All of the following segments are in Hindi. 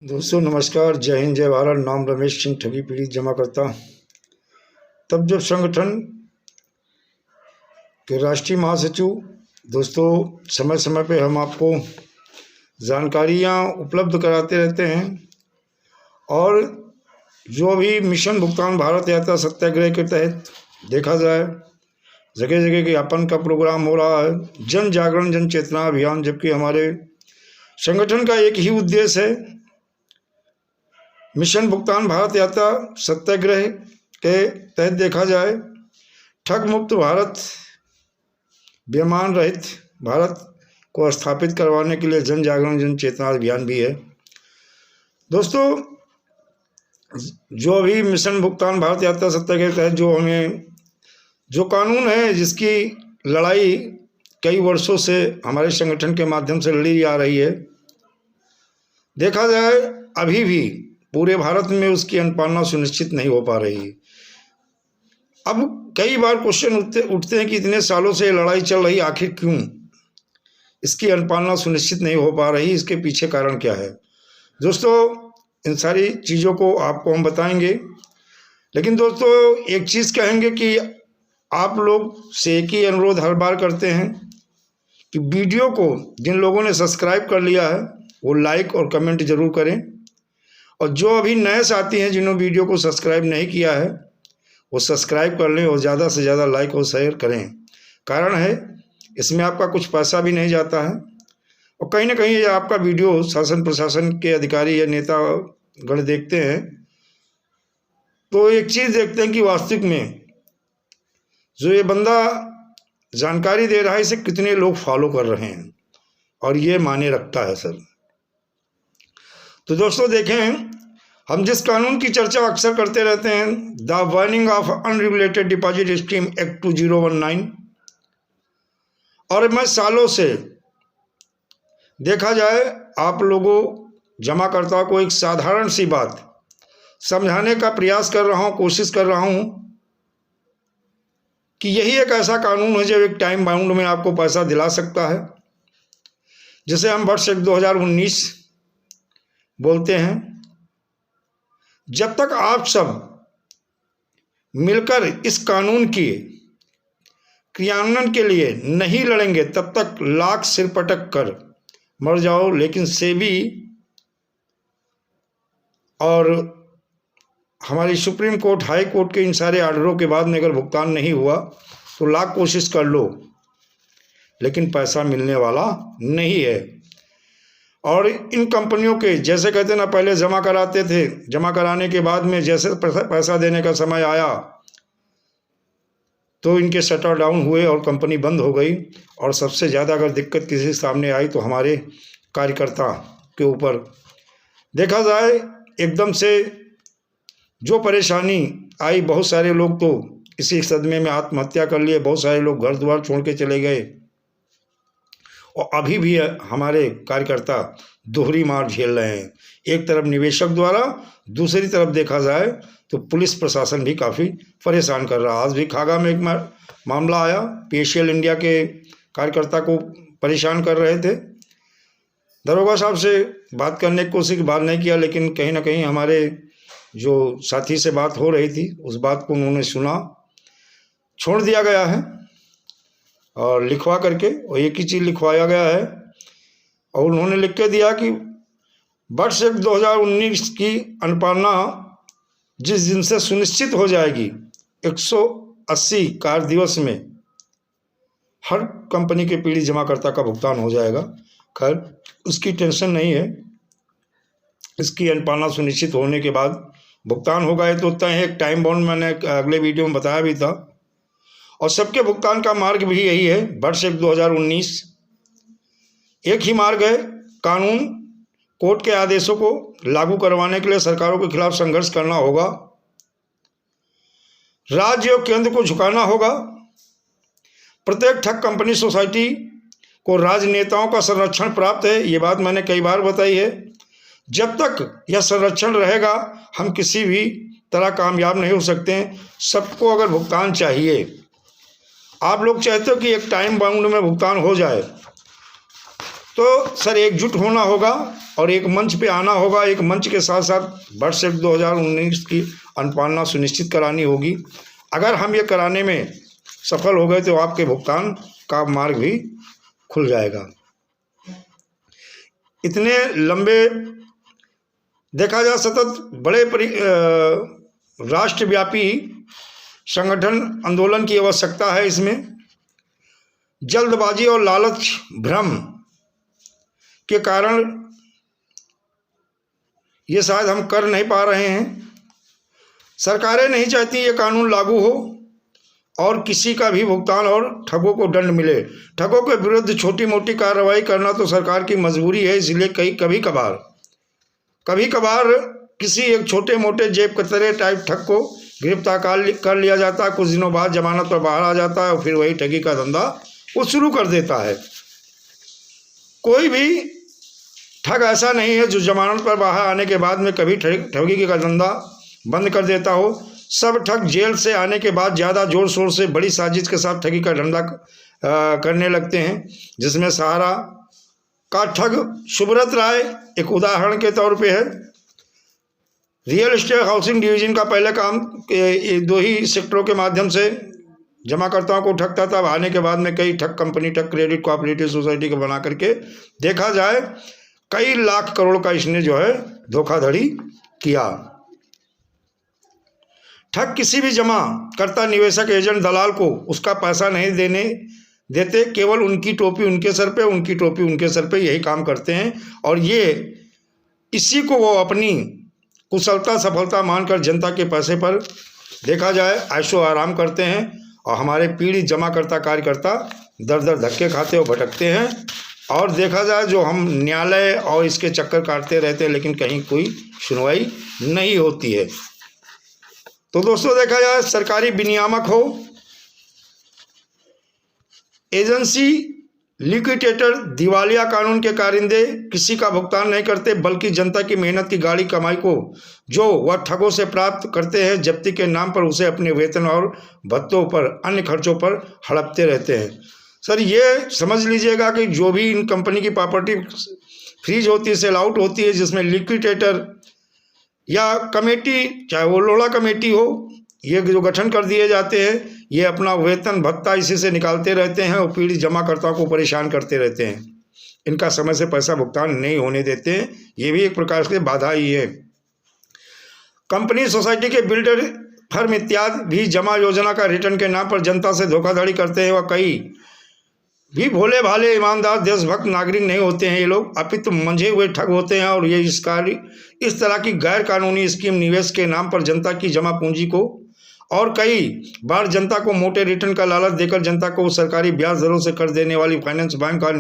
दोस्तों नमस्कार, जय हिंद, जय भारत। नाम रमेश सिंह, ठगी पीड़ित जमा करता। तब जब संगठन के राष्ट्रीय महासचिव। दोस्तों समय समय पे हम आपको जानकारियां उपलब्ध कराते रहते हैं और जो भी मिशन भुगतान भारत यात्रा सत्याग्रह के तहत देखा जाए, जगह जगह ज्ञापन का प्रोग्राम हो रहा है, जन जागरण जन चेतना अभियान। जबकि हमारे संगठन का एक ही उद्देश्य है, मिशन भुगतान भारत यात्रा सत्याग्रह के तहत देखा जाए, ठग मुक्त भारत, बेईमान रहित भारत को स्थापित करवाने के लिए जन जागरण जन चेतना अभियान भी है। दोस्तों जो अभी मिशन भुगतान भारत यात्रा सत्याग्रह के तहत जो कानून है, जिसकी लड़ाई कई वर्षों से हमारे संगठन के माध्यम से लड़ी जा रही है, देखा जाए अभी भी पूरे भारत में उसकी अनुपालना सुनिश्चित नहीं हो पा रही है। अब कई बार क्वेश्चन उठते हैं कि इतने सालों से लड़ाई चल रही, आखिर क्यों इसकी अनुपालना सुनिश्चित नहीं हो पा रही, इसके पीछे कारण क्या है। दोस्तों इन सारी चीज़ों को आपको हम बताएंगे, लेकिन दोस्तों एक चीज़ कहेंगे कि आप लोग से एक ही अनुरोध हर बार करते हैं कि वीडियो को जिन लोगों ने सब्सक्राइब कर लिया है वो लाइक और कमेंट जरूर करें, और जो अभी नए साथी हैं जिन्होंने वीडियो को सब्सक्राइब नहीं किया है वो सब्सक्राइब कर लें और ज़्यादा से ज़्यादा लाइक और शेयर करें। कारण है इसमें आपका कुछ पैसा भी नहीं जाता है, और कहीं ना कहीं ये आपका वीडियो शासन प्रशासन के अधिकारी या नेता गण देखते हैं तो एक चीज़ देखते हैं कि वास्तविक में जो ये बंदा जानकारी दे रहा है इसे कितने लोग फॉलो कर रहे हैं, और ये मायने रखता है सर। तो दोस्तों देखें, हम जिस कानून की चर्चा अक्सर करते रहते हैं, the banning of unregulated deposit scheme act 2019, और मैं सालों से देखा जाए आप लोगों जमाकर्ता को एक साधारण सी बात समझाने का प्रयास कर रहा हूँ, कोशिश कर रहा हूँ कि यही एक ऐसा कानून है जो एक टाइम बाउंड में आपको पैसा दिला सकता है, जिसे हम वर्ष 2019 बोलते हैं। जब तक आप सब मिलकर इस कानून की क्रियान्वयन के लिए नहीं लड़ेंगे तब तक लाख सिर पटक कर मर जाओ। लेकिन सेबी और हमारी सुप्रीम कोर्ट, हाई कोर्ट के इन सारे आर्डरों के बाद में अगर भुगतान नहीं हुआ तो लाख कोशिश कर लो, लेकिन पैसा मिलने वाला नहीं है। और इन कंपनियों के जैसे कहते ना, पहले जमा कराते थे, जमा कराने के बाद में जैसे पैसा देने का समय आया तो इनके शटर डाउन हुए और कंपनी बंद हो गई। और सबसे ज़्यादा अगर दिक्कत किसी के सामने आई तो हमारे कार्यकर्ता के ऊपर देखा जाए एकदम से जो परेशानी आई, बहुत सारे लोग तो इसी सदमे में आत्महत्या कर लिए, बहुत सारे लोग घर द्वार छोड़ के चले गए, और अभी भी हमारे कार्यकर्ता दोहरी मार झेल रहे हैं। एक तरफ निवेशक द्वारा, दूसरी तरफ देखा जाए तो पुलिस प्रशासन भी काफ़ी परेशान कर रहा है। आज भी खागा में एक मामला आया, पीएसएल इंडिया के कार्यकर्ता को परेशान कर रहे थे। दरोगा साहब से बात करने की कोशिश, बात नहीं किया, लेकिन कहीं ना कहीं हमारे जो साथी से बात हो रही थी उस बात को उन्होंने सुना, छोड़ दिया गया है और लिखवा करके, और एक ही चीज़ लिखवाया गया है, और उन्होंने लिख के दिया कि वर्ष 2019 की अनुपालना जिस दिन से सुनिश्चित हो जाएगी 180 कार्य दिवस में हर कंपनी के पीड़ित जमाकर्ता का भुगतान हो जाएगा। खैर उसकी टेंशन नहीं है, इसकी अनुपालना सुनिश्चित होने के बाद भुगतान होगा। ये तो तय है, एक टाइम बाउंड मैंने अगले वीडियो में बताया भी था, और सबके भुगतान का मार्ग भी यही है, वर्ष 2019 एक ही मार्ग है। कानून कोर्ट के आदेशों को लागू करवाने के लिए सरकारों के खिलाफ संघर्ष करना होगा, राज्य और केंद्र को झुकाना होगा। प्रत्येक ठग कंपनी सोसाइटी को राजनेताओं का संरक्षण प्राप्त है, ये बात मैंने कई बार बताई है। जब तक यह संरक्षण रहेगा हम किसी भी तरह कामयाब नहीं हो सकते हैं। सबको अगर भुगतान चाहिए, आप लोग चाहते हो कि एक टाइम बाउंड में भुगतान हो जाए, तो सर एकजुट होना होगा और एक मंच पे आना होगा। एक मंच के साथ साथ वर्ष 2019 की अनुपालना सुनिश्चित करानी होगी। अगर हम ये कराने में सफल हो गए तो आपके भुगतान का मार्ग भी खुल जाएगा। इतने लंबे देखा जाए सतत बड़े राष्ट्रव्यापी संगठन आंदोलन की आवश्यकता है। इसमें जल्दबाजी और लालच भ्रम के कारण ये शायद हम कर नहीं पा रहे हैं। सरकारें नहीं चाहती ये कानून लागू हो और किसी का भी भुगतान और ठगों को दंड मिले। ठगों के विरुद्ध छोटी मोटी कार्रवाई करना तो सरकार की मजबूरी है। इसलिए कभी कभार किसी एक छोटे मोटे जेब कतरे टाइप ठग को गिरफ्तार कर लिया जाता है। कुछ दिनों बाद जमानत पर बाहर आ जाता है और फिर वही ठगी का धंधा वो शुरू कर देता है। कोई भी ठग ऐसा नहीं है जो जमानत पर बाहर आने के बाद में कभी ठगी का धंधा बंद कर देता हो। सब ठग जेल से आने के बाद ज़्यादा जोर शोर से बड़ी साजिश के साथ ठगी का धंधा करने लगते हैं, जिसमें सहारा का ठग सुब्रत राय एक उदाहरण के तौर पे है। रियल एस्टेट हाउसिंग डिवीजन का पहले काम 2 ही सेक्टरों के माध्यम से जमाकर्ताओं को ठगता था। आने के बाद में कई ठग कंपनी, ठग क्रेडिट कोऑपरेटिव सोसाइटी को बना करके देखा जाए कई लाख करोड़ का इसने जो है धोखाधड़ी किया। ठग किसी भी जमा करता निवेशक, एजेंट, दलाल को उसका पैसा नहीं देते। केवल उनकी टोपी उनके सर पे, उनकी टोपी उनके सर पे, यही काम करते हैं। और ये इसी को वो अपनी कुशलता सफलता मानकर जनता के पैसे पर देखा जाए ऐशो आराम करते हैं। और हमारे पीड़ित जमा करता कार्यकर्ता दर दर धक्के खाते और भटकते हैं। और देखा जाए जो हम न्यायालय और इसके चक्कर काटते रहते हैं, लेकिन कहीं कोई सुनवाई नहीं होती है। तो दोस्तों देखा जाए सरकारी विनियामक हो, एजेंसी, लिक्विडेटर, दिवालिया कानून के कारिंदे किसी का भुगतान नहीं करते, बल्कि जनता की मेहनत की गाड़ी कमाई को जो वह ठगों से प्राप्त करते हैं, जब्ती के नाम पर उसे अपने वेतन और भत्तों पर, अन्य खर्चों पर हड़पते रहते हैं। सर ये समझ लीजिएगा कि जो भी इन कंपनी की प्रॉपर्टी फ्रीज होती है, सेल आउट होती है, जिसमें लिक्विडेटर या कमेटी, चाहे वो लोढ़ा कमेटी हो, ये जो गठन कर दिए जाते हैं, ये अपना वेतन भत्ता इसी से निकालते रहते हैं और पीड़ित जमाकर्ताओं को परेशान करते रहते हैं। इनका समय से पैसा भुगतान नहीं होने देते हैं, ये भी एक प्रकार से बाधा ही है। कंपनी, सोसाइटी के बिल्डर, फर्म इत्यादि भी जमा योजना का रिटर्न के नाम पर जनता से धोखाधड़ी करते हैं। वह कई भी भोले भाले ईमानदार देशभक्त नागरिक नहीं होते हैं ये लोग, अपितु मंझे हुए ठग होते हैं। और ये इस तरह की गैर कानूनी स्कीम निवेश के नाम पर जनता की जमा पूंजी को और कई बार जनता को मोटे रिटर्न का लालच देकर जनता को सरकारी ब्याज दरों से कर्ज देने वाली फाइनेंस बैंक और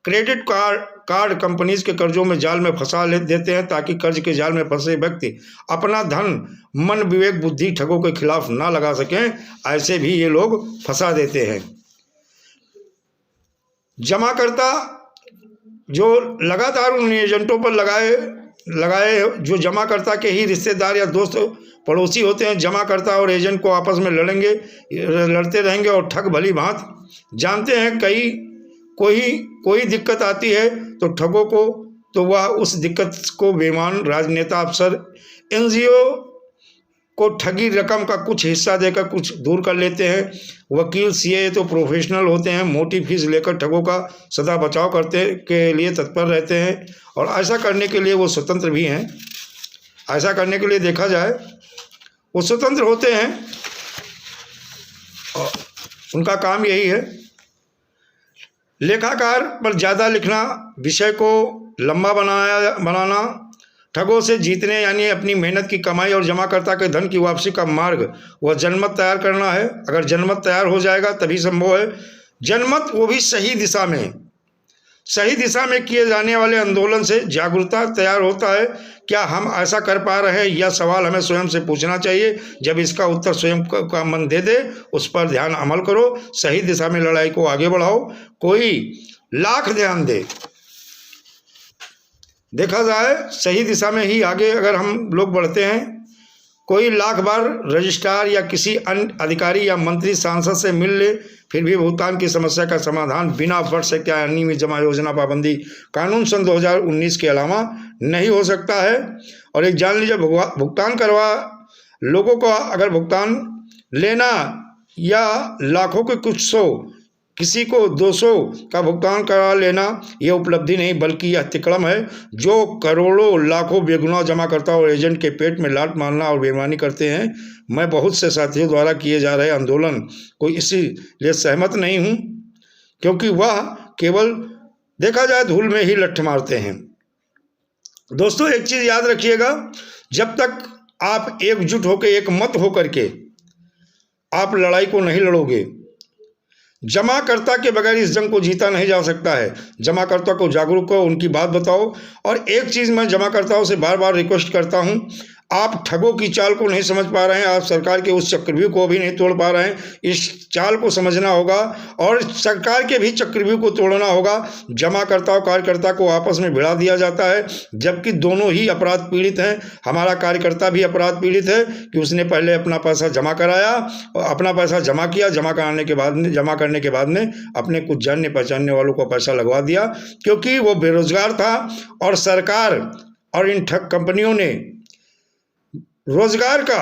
क्रेडिट कार्ड कंपनीज के कर्जों में जाल में फंसा देते हैं, ताकि कर्ज के जाल में फंसे व्यक्ति अपना धन मन विवेक बुद्धि ठगों के खिलाफ ना लगा सकें, ऐसे भी ये लोग फंसा देते हैं। जमाकर्ता जो लगातार उन एजेंटों पर लगाए जो जमाकर्ता के ही रिश्तेदार या दोस्त पड़ोसी होते हैं, जमाकर्ता और एजेंट को आपस में लड़ते रहेंगे और ठग भली भांत जानते हैं। कोई दिक्कत आती है तो ठगों को, तो वह उस दिक्कत को बेईमान राजनेता, अफसर, एनजीओ को ठगी रकम का कुछ हिस्सा देकर कुछ दूर कर लेते हैं। वकील, सीए तो प्रोफेशनल होते हैं, मोटी फीस लेकर ठगों का सदा बचाव करते के लिए तत्पर रहते हैं। और ऐसा करने के लिए वो स्वतंत्र भी हैं। ऐसा करने के लिए देखा जाए वो स्वतंत्र होते हैं और उनका काम यही है। लेखाकार पर ज़्यादा लिखना, विषय को लंबा बनाना, ठगों से जीतने यानी अपनी मेहनत की कमाई और जमाकर्ता के धन की वापसी का मार्ग वह जनमत तैयार करना है। अगर जनमत तैयार हो जाएगा तभी संभव है। जनमत वो भी सही दिशा में किए जाने वाले आंदोलन से जागरूकता तैयार होता है। क्या हम ऐसा कर पा रहे हैं, यह सवाल हमें स्वयं से पूछना चाहिए। जब इसका उत्तर स्वयं का मन दे दे, उस पर ध्यान अमल करो, सही दिशा में लड़ाई को आगे बढ़ाओ। कोई लाख ध्यान दे, देखा जाए सही दिशा में ही आगे अगर हम लोग बढ़ते हैं कोई लाख बार रजिस्ट्रार या किसी अन्य अधिकारी या मंत्री सांसद से मिल ले, फिर भी भुगतान की समस्या का समाधान बिना वर्ष से क्या अनियमित जमा योजना पाबंदी कानून सन 2019 के अलावा नहीं हो सकता है। और एक जान लीजिए, भुगतान करवा लोगों को अगर भुगतान लेना या लाखों के कुछ सौ, किसी को 200 का भुगतान करा लेना, यह उपलब्धि नहीं बल्कि यह अतिक्रमण है जो करोड़ों लाखों बेगुनाह जमाकर्ता और एजेंट के पेट में लात मारना और बेईमानी करते हैं। मैं बहुत से साथियों द्वारा किए जा रहे आंदोलन को इसीलिए सहमत नहीं हूं, क्योंकि वह केवल देखा जाए धूल में ही लठ मारते हैं। दोस्तों, एक चीज याद रखिएगा, जब तक आप एकजुट होकर, एक मत होकर के आप लड़ाई को नहीं लड़ोगे, जमाकर्ता के बगैर इस जंग को जीता नहीं जा सकता है। जमाकर्ता को जागरूक करो, उनकी बात बताओ। और एक चीज़ मैं जमाकर्ताओं से बार बार रिक्वेस्ट करता हूं, आप ठगों की चाल को नहीं समझ पा रहे हैं, आप सरकार के उस चक्रव्यूह को भी नहीं तोड़ पा रहे हैं। इस चाल को समझना होगा और सरकार के भी चक्रव्यूह को तोड़ना होगा। जमाकर्ता और कार्यकर्ता को आपस में भिड़ा दिया जाता है, जबकि दोनों ही अपराध पीड़ित हैं। हमारा कार्यकर्ता भी अपराध पीड़ित है कि उसने पहले अपना पैसा जमा कराया और अपना पैसा जमा किया, जमा करने के बाद में अपने कुछ जानने पहचानने वालों को पैसा लगवा दिया, क्योंकि वो बेरोजगार था और सरकार और इन ठग कंपनियों ने रोजगार का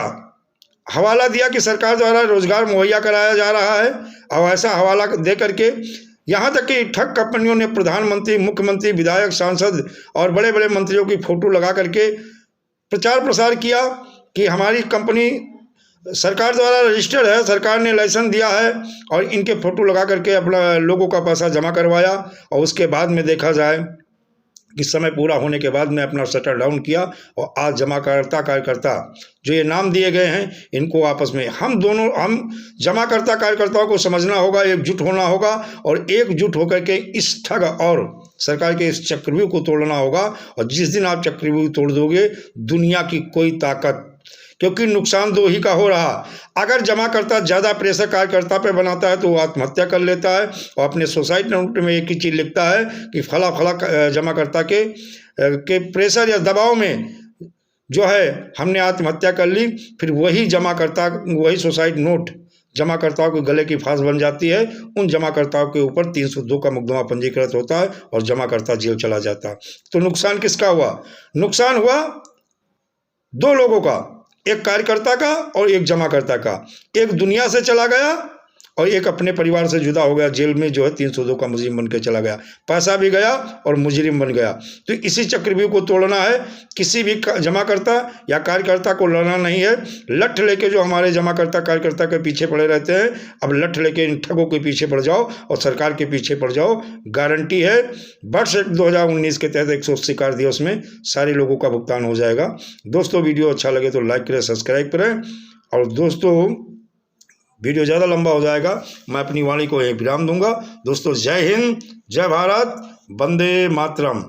हवाला दिया कि सरकार द्वारा रोजगार मुहैया कराया जा रहा है। और ऐसा हवाला दे करके यहाँ तक कि ठग कंपनियों ने प्रधानमंत्री, मुख्यमंत्री, विधायक, सांसद और बड़े बड़े मंत्रियों की फोटो लगा करके प्रचार प्रसार किया कि हमारी कंपनी सरकार द्वारा रजिस्टर्ड है, सरकार ने लाइसेंस दिया है, और इनके फोटो लगा करके अपना लोगों का पैसा जमा करवाया। और उसके बाद में देखा जाए कि समय पूरा होने के बाद में अपना शटर डाउन किया। और आज जमाकर्ता कार्यकर्ता जो ये नाम दिए गए हैं, इनको आपस में हम जमाकर्ता कार्यकर्ताओं को समझना होगा, एकजुट होना होगा और एकजुट होकर के इस ठग और सरकार के इस चक्रव्यूह को तोड़ना होगा। और जिस दिन आप चक्रव्यूह तोड़ दोगे, दुनिया की कोई ताकत, क्योंकि नुकसान दो ही का हो रहा। अगर जमाकर्ता ज़्यादा प्रेशर कार्यकर्ता पे बनाता है तो वो आत्महत्या कर लेता है और अपने सुसाइड नोट में एक ही चीज़ लिखता है कि फला फला जमाकर्ता के प्रेशर या दबाव में जो है हमने आत्महत्या कर ली। फिर वही सुसाइड नोट जमाकर्ताओं के गले की फांस बन जाती है। उन जमाकर्ताओं के ऊपर 302 का मुकदमा पंजीकृत होता है और जमाकर्ता जेल चला जाता है। तो नुकसान किसका हुआ? नुकसान हुआ दो लोगों का, एक कार्यकर्ता का और एक जमाकर्ता का। एक दुनिया से चला गया और एक अपने परिवार से जुदा हो गया, जेल में जो है 302 का मुजरिम बन के चला गया। पैसा भी गया और मुजरिम बन गया। तो इसी चक्रव्यूह को तोड़ना है। किसी भी जमाकर्ता या कार्यकर्ता को लड़ना नहीं है। लठ लेके जो हमारे जमाकर्ता कार्यकर्ता के पीछे पड़े रहते हैं, अब लठ लेके इन ठगों के पीछे पड़ जाओ और सरकार के पीछे पड़ जाओ। गारंटी है वर्ष 2019 के तहत 180 कार्य दिवस में सारे लोगों का भुगतान हो जाएगा। दोस्तों, वीडियो अच्छा लगे तो लाइक करें, सब्सक्राइब करें। और दोस्तों, वीडियो ज़्यादा लंबा हो जाएगा, मैं अपनी वाणी को यहीं विराम दूंगा। दोस्तों, जय हिंद, जय भारत, वंदे मातरम।